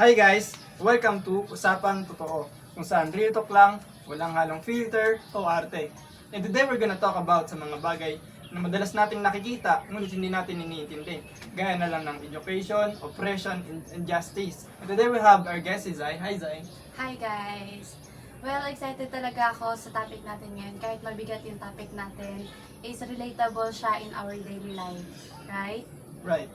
Hi guys! Welcome to Usapang Totoo, kung saan real talk lang, walang halong filter o arte. And today we're gonna talk about sa mga bagay na madalas nating nakikita ngunit hindi natin iniintindi. Gaya na lang ng education, oppression, and injustice. And today we have our guest si Zai. Hi Zai! Hi guys! Well, excited talaga ako sa topic natin ngayon. Kahit mabigat yung topic natin, is relatable siya in our daily life. Right? Right.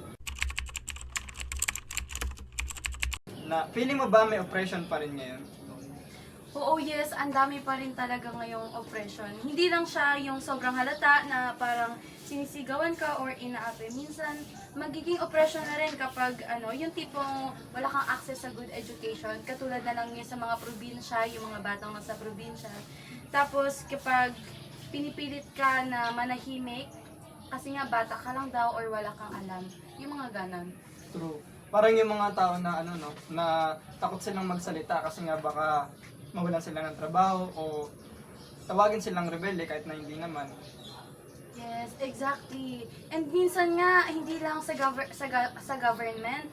Feeling mo ba may oppression pa rin ngayon? Oo, yes, ang dami pa rin talaga ngayong oppression. Hindi lang siya yung sobrang halata na parang sinisigawan ka or inaapi. Minsan, magiging oppression na rin kapag yung tipong wala kang access sa good education. Katulad na lang yun sa mga probinsya, yung mga batang nasa probinsya. Tapos, kapag pinipilit ka na manahimik, kasi nga bata ka lang daw or wala kang alam. Yung mga ganon. True. Parang yung mga tao na na takot silang magsalita kasi nga baka mawalan sila ng trabaho o tawagin silang rebelde kahit na hindi naman. Yes, exactly. And minsan nga, hindi lang sa government,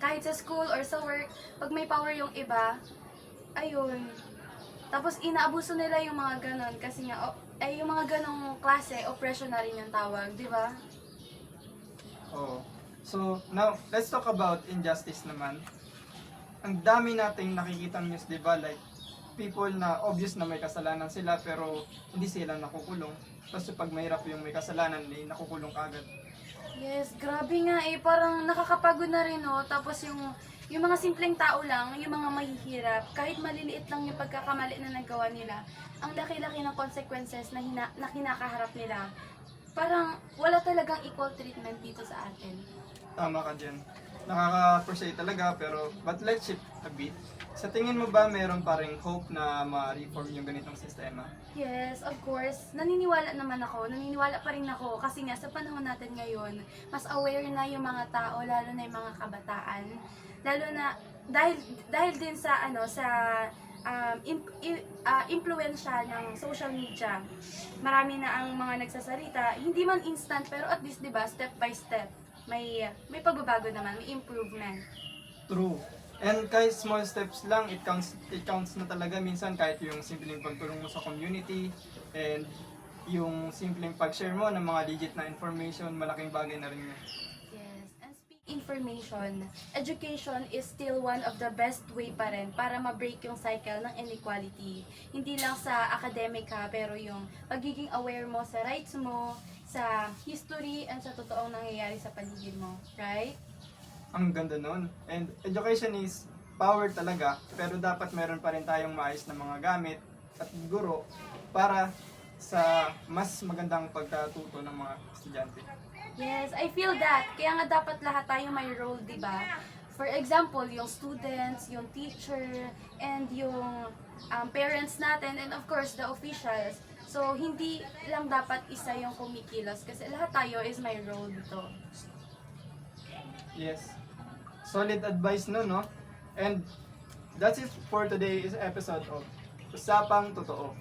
kahit sa school or sa work, pag may power yung iba, ayun. Tapos inaabuso nila yung mga ganon kasi nga, yung mga ganong klase, oppression na rin yung tawag, di ba? Oo. So, now, let's talk about injustice naman. Ang dami nating nakikita news, di ba? Like, people na obvious na may kasalanan sila pero hindi sila nakukulong. Tapos pag mahirap yung may kasalanan, nakukulong kagad. Yes, grabe nga eh, parang nakakapagod na rin no. Tapos yung mga simpleng tao lang, yung mga mahihirap, kahit maliliit lang yung pagkakamali na nagawa nila, ang laki-laki ng consequences na kinakaharap nila. Parang wala talagang equal treatment dito sa atin. Tama ka dyan. Nakaka-frustrate talaga pero but let's shift a bit. Sa tingin mo ba meron pa ring hope na ma-reform yung ganitong sistema? Yes, of course. Naniniwala naman ako. Naniniwala pa rin ako kasi nga sa panahon natin ngayon, mas aware na yung mga tao, lalo na yung mga kabataan. Lalo na dahil din sa impluwensya ng social media. Marami na ang mga nagsasalita, hindi man instant pero at least 'di ba, step by step. May pagbabago naman, may improvement. True. And kahit small steps lang, it counts na talaga minsan kahit yung simpleng pagtulong mo sa community and yung simpleng pag-share mo ng mga legit na information, malaking bagay na rin yun. Yes, and speaking information, education is still one of the best way pa rin para ma-break yung cycle ng inequality. Hindi lang sa academic ha, pero yung pagiging aware mo sa rights mo, sa history, and sa totoong nangyayari sa paligid mo. Right? Ang ganda nun. And education is power talaga, pero dapat meron pa rin tayong maayos na mga gamit at guro para sa mas magandang pagkatuto ng mga estudyante. Yes, I feel that. Kaya nga dapat lahat tayo may role, di ba? For example, yung students, yung teacher, and yung parents natin, and of course, the officials. So, hindi lang dapat isa yung kumikilos kasi lahat tayo is may role dito. Yes. Solid advice no? And that's it for today's episode of Usapang Totoo.